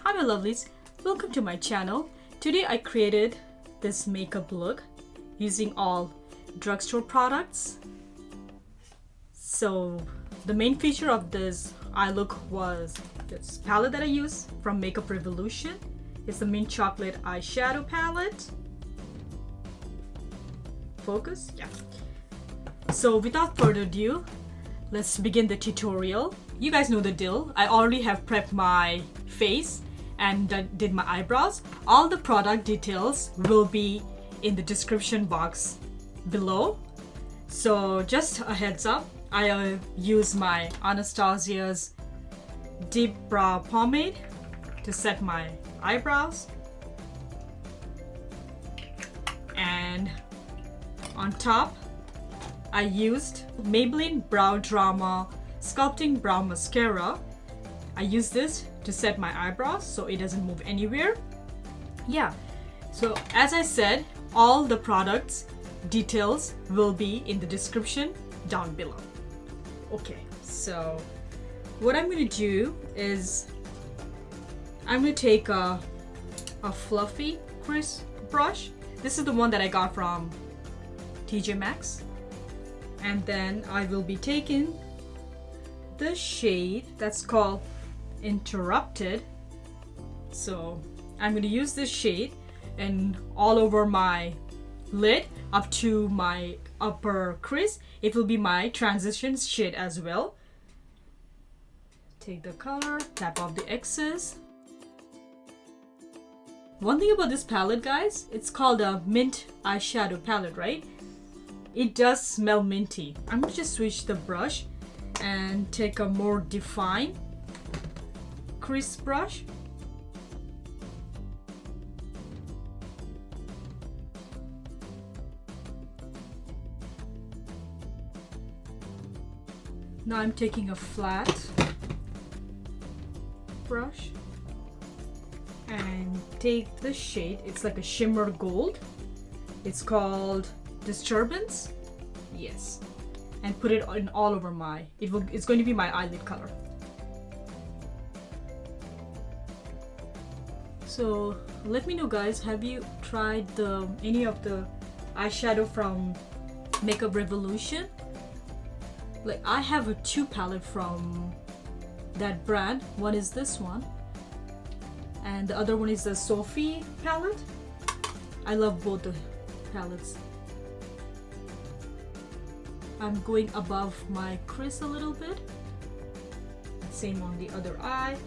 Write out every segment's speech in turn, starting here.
Hi my lovelies, welcome to my channel. Today I created this makeup look using all drugstore products. So the main feature of this eye look was this palette that I use from Makeup Revolution. It's the mint chocolate eyeshadow palette. Focus, yeah. So without further ado, let's begin the tutorial. You guys know the deal. I already have prepped my face and did my eyebrows. All the product details will be in the description box below. So just a heads up, I use my Anastasia's Deep Brow Pomade to set my eyebrows. And on top, I used Maybelline Brow Drama Sculpting Brow Mascara. I use this to set my eyebrows so it doesn't move anywhere. Yeah, so as I said, all the products details will be in the description down below. Okay, so what I'm going to do is I'm going to take a fluffy crisp brush. This is the one that I got from TJ Maxx. And then I will be taking the shade that's called Interrupted. So I'm going to use this shade and all over my lid up to my upper crease. It will be my transition shade as well. Take the color, tap off the excess. One thing about this palette, guys, it's called a mint eyeshadow palette, right? It does smell minty. I'm going to just switch the brush and take a more defined crease brush. Now I'm taking a flat brush and take the shade. It's like a shimmer gold. It's called Disturbance. Yes. And put it in all over my, it's going to be my eyelid color. So let me know, guys, have you tried any of the eyeshadow from Makeup Revolution? Like, I have a 2 palette from that brand. One is this one and the other one is the Sophx palette. I love both the palettes. I'm going above my crease a little bit. Same on the other eye.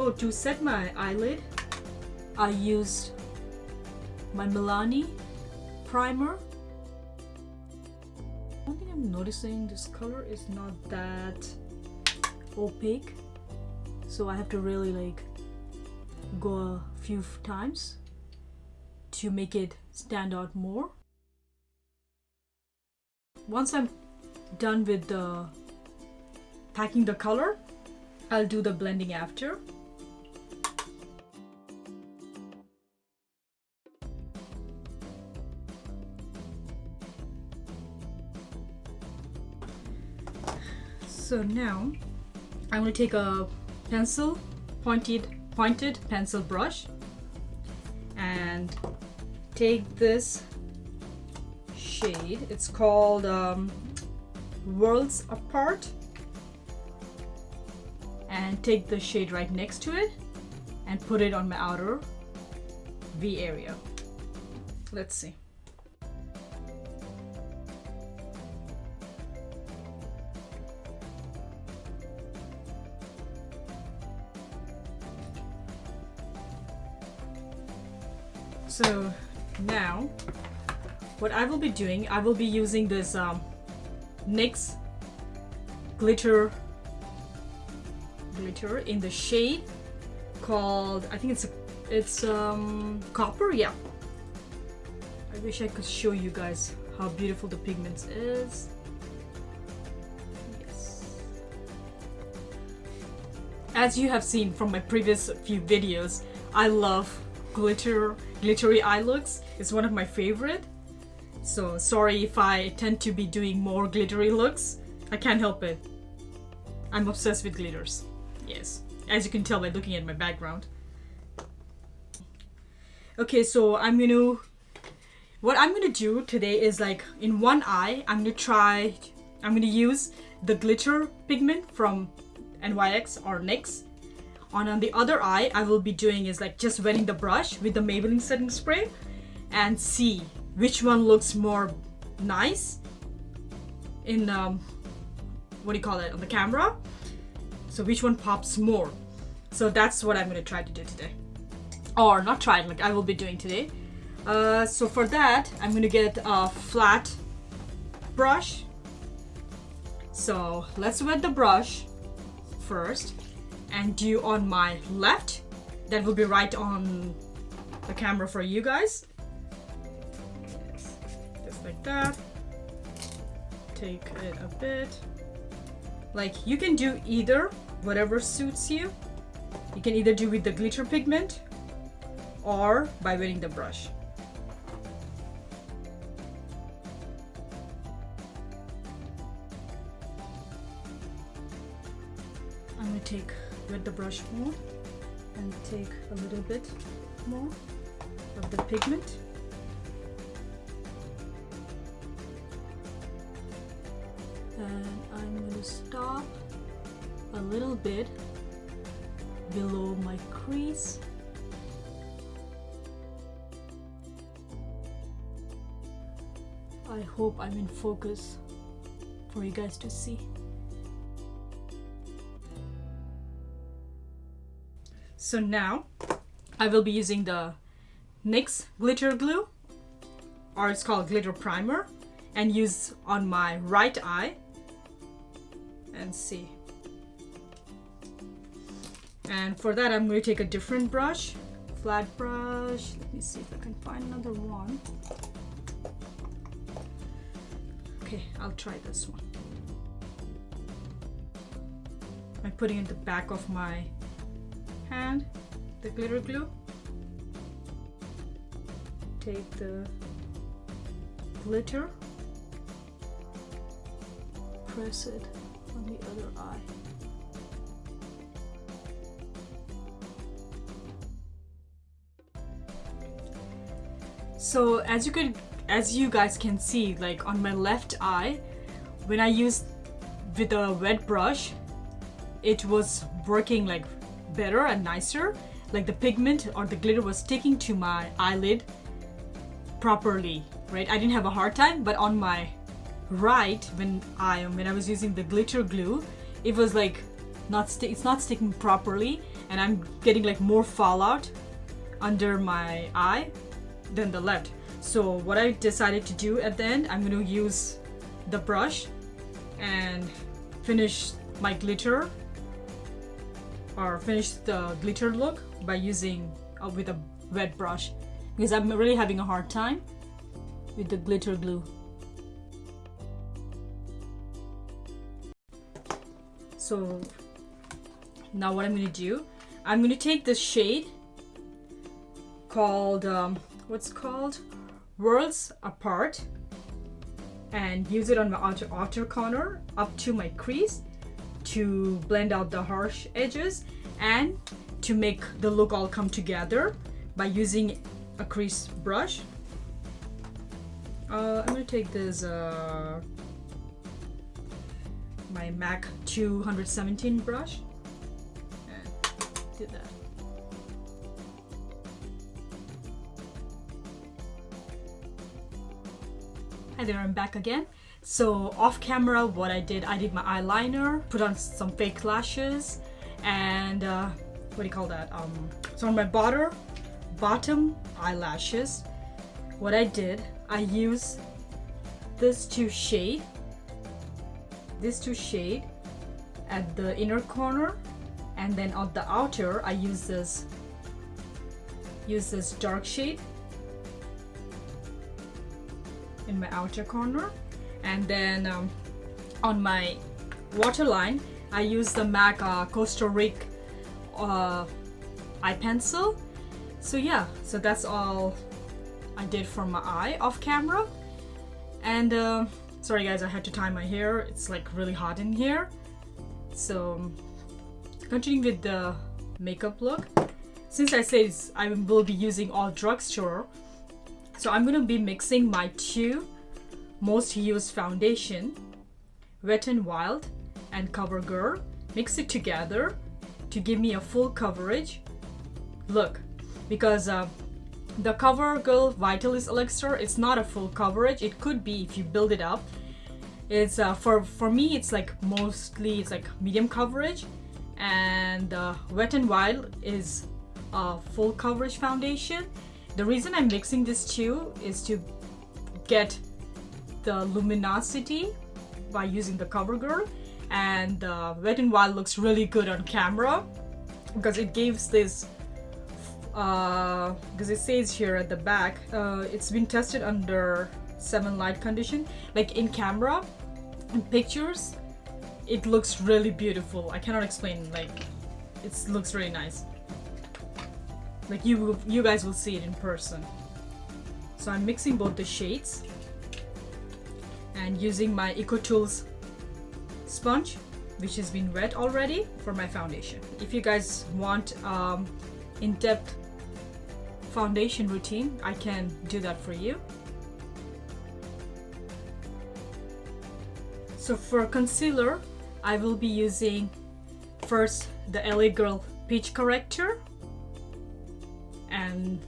Oh, to set my eyelid, I used my Milani primer. One thing I'm noticing, this color is not that opaque, so I have to really like go a few times to make it stand out more. Once I'm done with the packing the color, I'll do the blending after. So now I'm going to take a pencil, pointed pencil brush, and take this shade. It's called Worlds Apart, and take the shade right next to it and put it on my outer V area. Let's see. So now what I will be doing, I will be using this NYX glitter in the shade called, I think it's copper. Yeah, I wish I could show you guys how beautiful the pigments is. Yes, as you have seen from my previous few videos, I love glittery eye looks. It's one of my favorite. So sorry if I tend to be doing more glittery looks. I can't help it. I'm obsessed with glitters. Yes, as you can tell by looking at my background. Okay, so what I'm gonna do today is like in one eye, I'm gonna use the glitter pigment from NYX or NYX. On the other eye, I will be doing is like just wetting the brush with the Maybelline setting spray and see which one looks more nice in what do you call it, on the camera. So which one pops more. So that's what I'm gonna try to do today. Or not try, like I will be doing today. So for that, I'm gonna get a flat brush. So let's wet the brush first and do on my left. That will be right on the camera for you guys. Yes. Just like that. Take it a bit. Like you can do either, whatever suits you. You can either do with the glitter pigment or by wetting the brush. I'm gonna wet the brush more and take a little bit more of the pigment. And I'm gonna stop a little bit below my crease. I hope I'm in focus for you guys to see. So now I will be using the NYX glitter glue, or it's called glitter primer, and use on my right eye and see. And for that I'm going to take a different brush, flat brush. Let me see if I can find another one. Okay, I'll try this one. I'm putting it in the back of my hand, the glitter glue. Take the glitter, press it on the other eye. So as you guys can see, like on my left eye, when I used with a wet brush, it was working like better and nicer. Like the pigment or the glitter was sticking to my eyelid properly, right? I didn't have a hard time. But on my right, when I was using the glitter glue, it was like it's not sticking properly, and I'm getting like more fallout under my eye than the left. So what I decided to do at the end, I'm going to use the brush and finish my glitter, or finish the glitter look by using with a wet brush, because I'm really having a hard time with the glitter glue. So now what I'm going to do, I'm going to take this shade called what's called Worlds Apart, and use it on my outer corner up to my crease to blend out the harsh edges and to make the look all come together by using a crease brush. I'm gonna take this my MAC 217 brush and do that. Hi there, I'm back again. So off camera, what I did my eyeliner, put on some fake lashes, and what do you call that? So on my bottom eyelashes, what I did, I used these two shade at the inner corner, and then on the outer, I use this dark shade in my outer corner. And then on my waterline, I use the MAC Costa Rica eye pencil. So yeah, so that's all I did for my eye off camera. And sorry guys, I had to tie my hair. It's like really hot in here. So continuing with the makeup look, since I said I will be using all drugstore, so I'm gonna be mixing my two most used foundation, Wet n Wild and CoverGirl. Mix it together to give me a full coverage look, because the CoverGirl Vitalist elixir, it's not a full coverage. It could be if you build it up. It's for me, it's like mostly it's like medium coverage, and Wet n Wild is a full coverage foundation. The reason I'm mixing this two is to get the luminosity by using the CoverGirl, and Wet n Wild looks really good on camera because it gives this because it says here at the back it's been tested under 7 light condition. Like in camera, in pictures, it looks really beautiful. I cannot explain, like it looks really nice. Like you guys will see it in person. So I'm mixing both the shades and using my EcoTools sponge, which has been wet already, for my foundation. If you guys want in-depth foundation routine, I can do that for you. So for concealer, I will be using first the L.A Girl Peach Corrector, and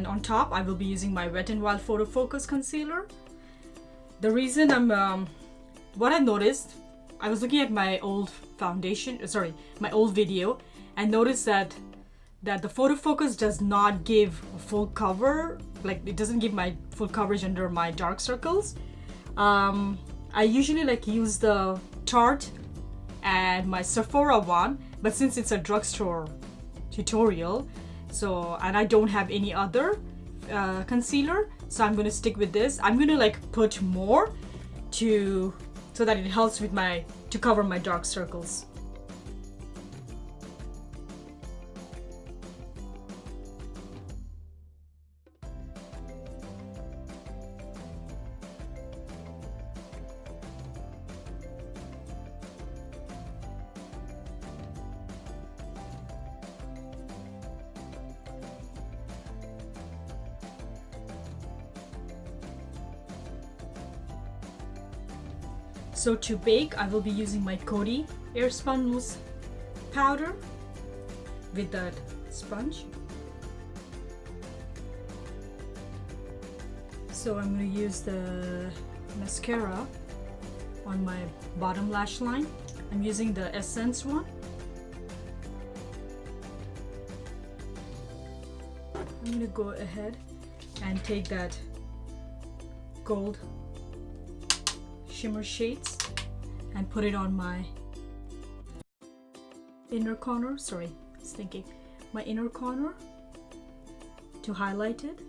on top I will be using my Wet n Wild Photofocus concealer. The reason what I noticed, I was looking at my old my old video, and noticed that the photofocus does not give a full cover, like it doesn't give my full coverage under my dark circles. I usually like use the Tarte and my Sephora one, but since it's a drugstore tutorial, and I don't have any other concealer, so I'm gonna stick with this. I'm gonna like put more so that it helps with to cover my dark circles. So to bake, I will be using my Coty Airspun Loose powder with that sponge. So I'm going to use the mascara on my bottom lash line. I'm using the Essence one. I'm going to go ahead and take that gold shimmer shades and put it on my inner corner. Sorry, I was thinking my inner corner to highlight it.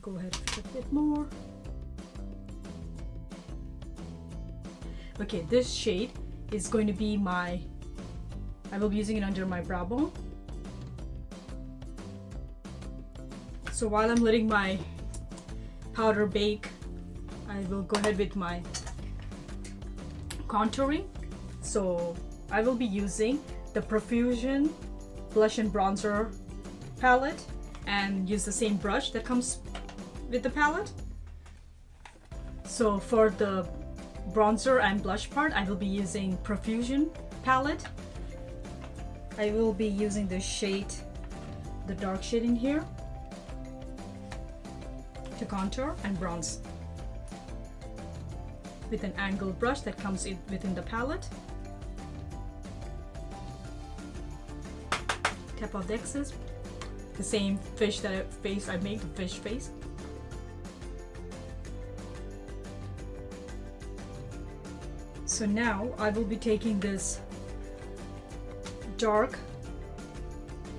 Go ahead and a bit more. Okay, this shade is going to be I will be using it under my brow bone. So while I'm letting my powder bake, I will go ahead with my contouring. So I will be using the Profusion blush and bronzer palette and use the same brush that comes with the palette. So for the bronzer and blush part, I will be using Profusion palette. I will be using the shade, the dark shade in here, to contour and bronze with an angled brush that comes within the palette. Tap off the excess. The same fish I made, the fish face. So now I will be taking this dark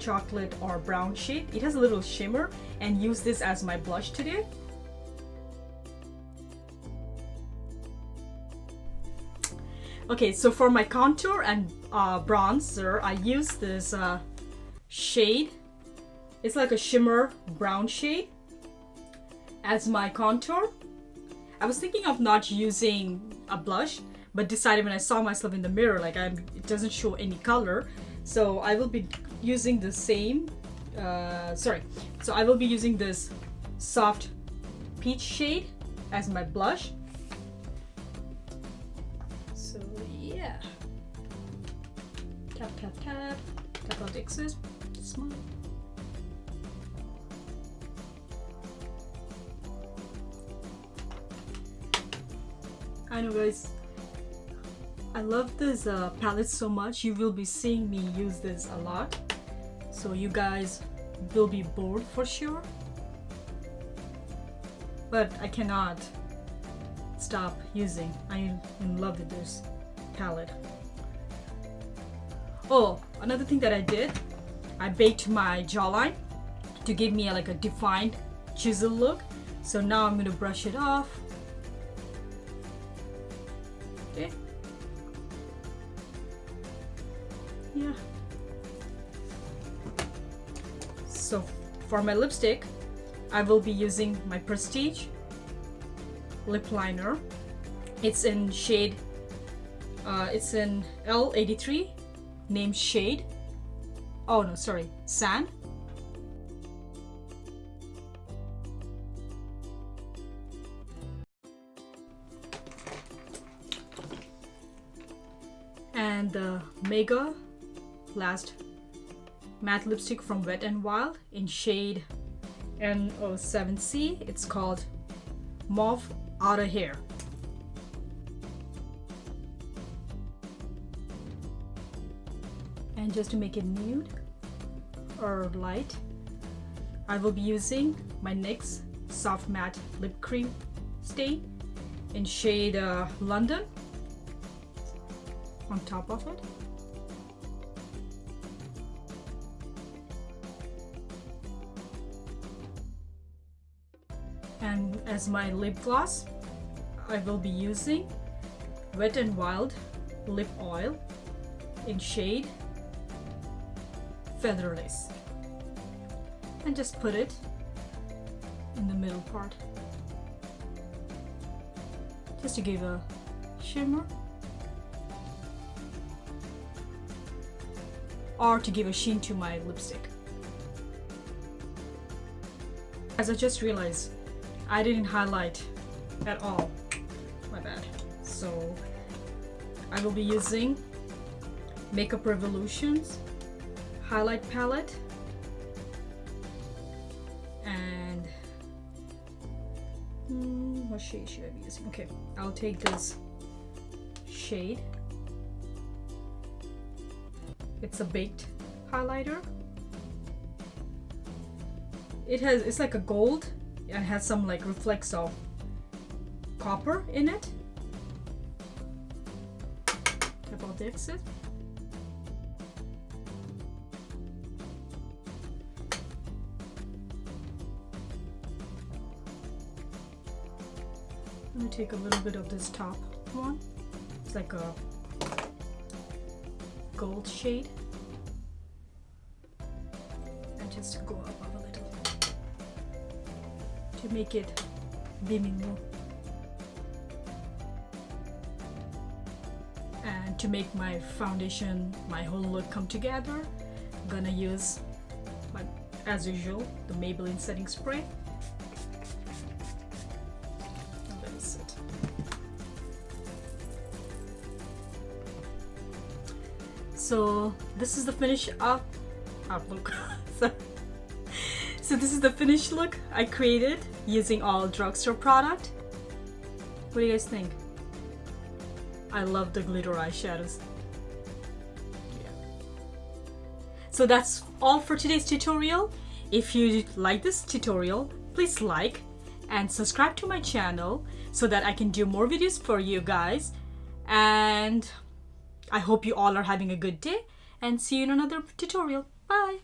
chocolate or brown shade. It has a little shimmer, and use this as my blush today. Okay, so for my contour and bronzer, I use this shade. It's like a shimmer brown shade as my contour. I was thinking of not using a blush, but decided when I saw myself in the mirror, like it doesn't show any color. So I will be using the same, so I will be using this soft peach shade as my blush. So yeah, tap tap tap, tap out the excess, smile. I know guys, I love this palette so much. You will be seeing me use this a lot, so you guys will be bored for sure, but I cannot stop using. I'm in love with this palette. Oh, another thing that I did, I baked my jawline to give me like a defined chisel look. So now I'm going to brush it off. Okay. Yeah. So for my lipstick, I will be using my Prestige lip liner. It's in shade, it's in L83, named shade. Oh no, sorry, Sand. And the megalast matte lipstick from Wet n Wild in shade N07C. It's called Mauve Outta Hair. And just to make it nude or light, I will be using my NYX Soft Matte Lip Cream Stain in shade London on top of it. And as my lip gloss, I will be using Wet n Wild Lip Oil in shade Featherless. And just put it in the middle part, just to give a shimmer or to give a sheen to my lipstick. As I just realized, I didn't highlight at all. My bad. So I will be using Makeup Revolution's highlight palette, and what shade should I be using? Okay, I'll take this shade. It's a baked highlighter. It's like a gold and has some like reflects of copper in it. About the excess. I'm gonna take a little bit of this top one. It's like a gold shade, and just go up a little to make it beaming more. And to make my foundation, my whole look come together, I'm gonna use, as usual, the Maybelline setting spray. Let it sit. So this is the finish up look. So this is the finished look I created using all drugstore product. What do you guys think? I love the glitter eyeshadows. Yeah. So that's all for today's tutorial. If you like this tutorial, please like and subscribe to my channel so that I can do more videos for you guys. And I hope you all are having a good day, and see you in another tutorial. Bye!